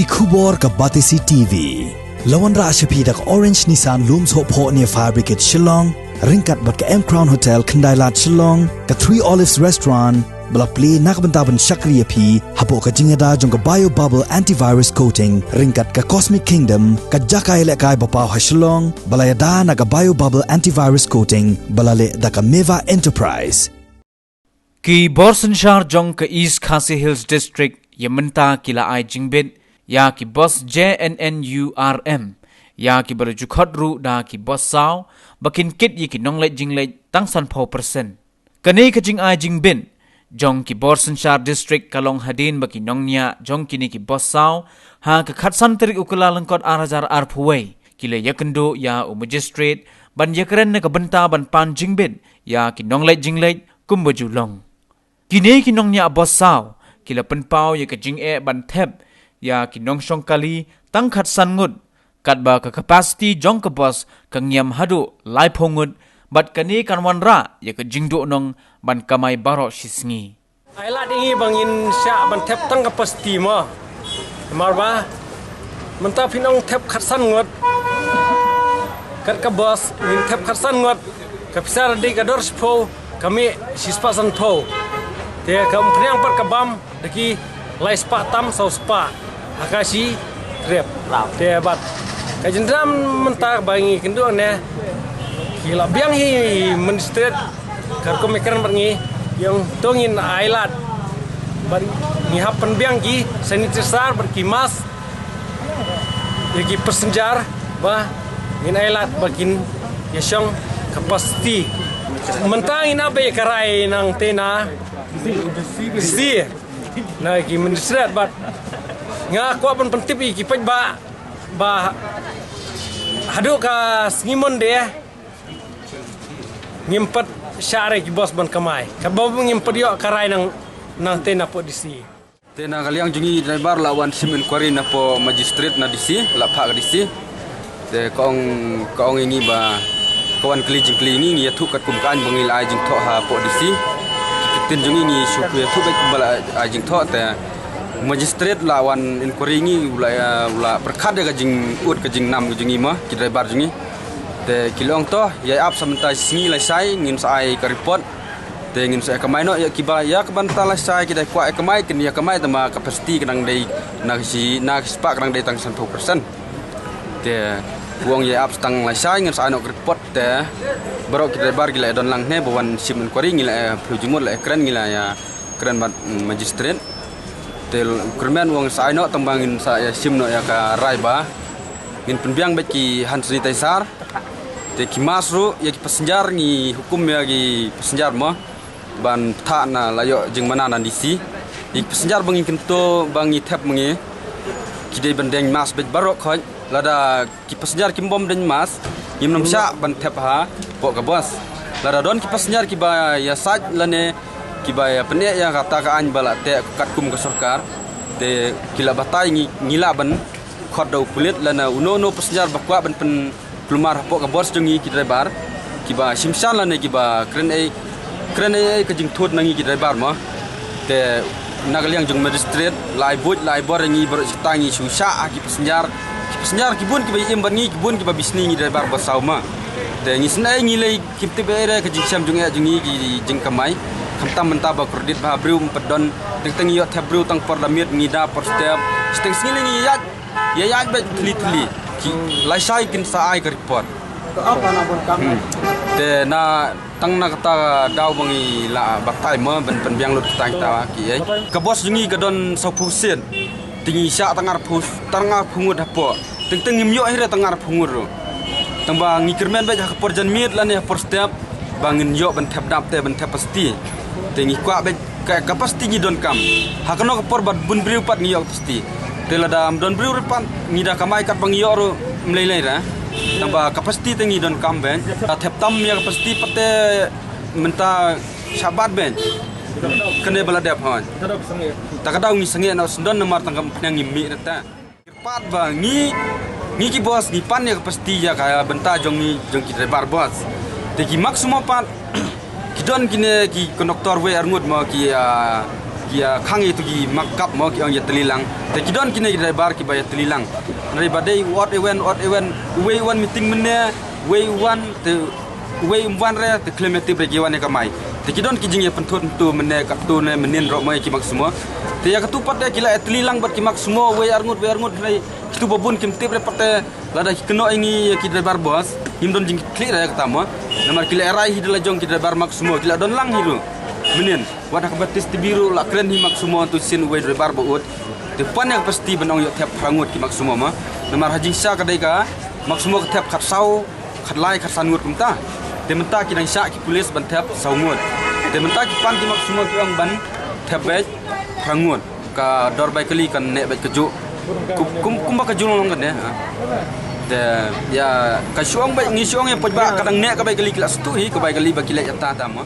ki khubor ka Batisi TV. Lawan ra ashapi dak Orange Nissan Looms Hope Ho near Fire Brigade Shillong, ringkat bat ka M Crown Hotel Kendailat Shillong, ka Three Olives Restaurant, bala play nakbentaban Shakriya P, hapo ka jingada jong ka Bio Bubble Antivirus Coating, ringkat ka Cosmic Kingdom, ka Jakai Lekai Bapaw ha Shillong, bala yada na ka Bio Bubble Antivirus Coating, bala le da ka Meva Enterprise. Ki Borsenshar jong ka East Khasi Hills District, yamenta kila ay jingbit, ya ki bos JNNURM, ya ki berjukhot ru da ki bos sao, bakin kit yi ki nonglet jinglet tang san po persen. Kani ka jing ay jingbin, jong ki Borsenshar District kalong hadin baki nongnya jong kini ki bos sao, ha ka khatsan terik ukula lengkot arajar arpuway, kila yakendo ya u magistrate, ban yakren na ka benta ban pan jingbin, ya ki nonglet jinglet kumbajulong. Kini ki nongnya bos sao, kila penpau ya ka jing ban thep, ya kinong syong kali tangkat sangut kat ba ka capacity jong ka bos kang yam hadu lai phongut bat kani kanwan ra ya ka jingdo nong ban kamai baro shisngi ailat ingi bangin sya ban thep tang capacity ma marba menta pinong thep khat sangut kat ka bos min thep khat sangut ka pisar de ka dor spo kami sispa san po te kam priang par ka bam deki lai spa tam sau spa Akasi trip te bat kajendram mentar bangi kendo ne kila biang hi menstret kar komekran bangi yang tongin ailat ban ngihap penbiang ki sanitizer berkimas yaki pesenjar ba min ailat bakin yasyong kapasti mentang ina be karai nang tena si na ki menstret bat nga ko pun pentip iki paj ba hadu ka ngimon de ngimpet syare ki bos ban kamai ka babu ngimpet yo karai nang tena po disi tena kaliang jungi driver lawan simen kwari na po magistrate na disi la phak disi de kong ini ba kawan klijing klini ni yatu kat kumkan bangil ai jing tho ha po disi tin jungi ni syuku yatu kat bala jing tho te magistrate lawan inquiry ni ula perkada ka jing ut ka jing nam ka jing ima ki driver jingi te kilong to ya ap samta singi lai sai ngin sai ka report te ngin sai kamai no ya ki ba ya ka banta lai sai ki dai kwa kamai kin ya kamai tama capacity kadang dai na spa kadang dai tang 100% te buang ya ap stang lai sai ngin sai no report te baro ki driver gila don lang ne bawan sim inquiry ngila projumul ekran ngila ya kran magistrate tel kermen wong sai no tembangin saya sim no ya ka raiba ngin penbiang bet ki han sanitizer te ki masru ya ki pesenjar ni hukum ya ki pesenjar mo ban tha na layo jing mana nan disi ik pesenjar bangin kento bangi thep mengi ki dei bandeng mas bet barok khoj lada ki pesenjar ki bom den mas yim nam sya ban thep ha po ka bos lada don ki pesenjar ki ba ya saj lane kibaya pene yang kata ka an bala te kat kum ka sarkar te kila batai ngila ban khot dau pulit lana uno pesenjar bakwa ban pen plumar po ka bos jungi ki driver kiba simsan lana kiba kren ai ka jing thot nangi ki driver ma te nagaliang jung magistrate lai bor ngi ber tangi susah ki pesenjar kibun kiba im ban ngi kibun kiba bisni ngi driver basau ma te ngi snai ngi lei kipte bere ka jing sam jungi ki jing kamai kamtam mentaba kredit bah briu pedon teng yo tabru tang parliament ngida per step steng singling ya bet tli ki lai sai kin sa ai ka report apa na bon kam te na tang na kata dau bangi la batai mo ben biang lut tang ta ki ai ka bos jungi ka don sopu sen tingi sya tangar phungut hapo teng ngim yo hira tangar phungut ro tamba ngikirmen ba ka porjan mit lan ya per step bangin yo ben tap dap te ben tap pasti tengi kwa be ka pasti ni don kam hakno ka porbat bun briu pat ni yok pasti tela dam don briu pat ni da kamai kat bang yo ro mlei ra tamba ka pasti tengi don kam ben thep tam ya ka pasti pate menta sabat ben kene bala dep han takadaw ni sange na sundon na mar tangam pnang mi ta pat ba ni ki bos ni pan ya ka pasti ya ka benta jong ki driver bos te ki maksimo pat kidon kine ki konduktor we arngut ma ki kia khang itu ki makap mo ki ong ya telilang te kidon kini driver ki bayar telilang daripada what event way one meeting mene way one re te klemeti bregiwan ka mai te kidon ki jing ya pentut tu mene ka tu ne menin ro mai ki mak semua te ya ketupat dia kila telilang bat ki mak semua way arngut nai tu babun kim tip repate lada keno ini ki driver bos himdon jing klik ya ketama namar kila erai hidela jong ki driver mak semua kila don lang hidu menin wadah batis biru la kren himak semua tu sin way driver baut depan yang pasti benong yok tap rangut ki mak semua ma namar hajing sya kadai ka mak semua tap khat sau khat lai khat sangut kumta te menta ki nang sya ki polis ban tap saungut te menta ki pan ki mak semua ki ong ban tap bej rangut ka dor bai kali kan nek bej keju kum ba keju long kan ya ya ka syong bai ngi syong ya pojba kadang nek ka bai kali kila setu hi ka bai kali ba kila jata ta ma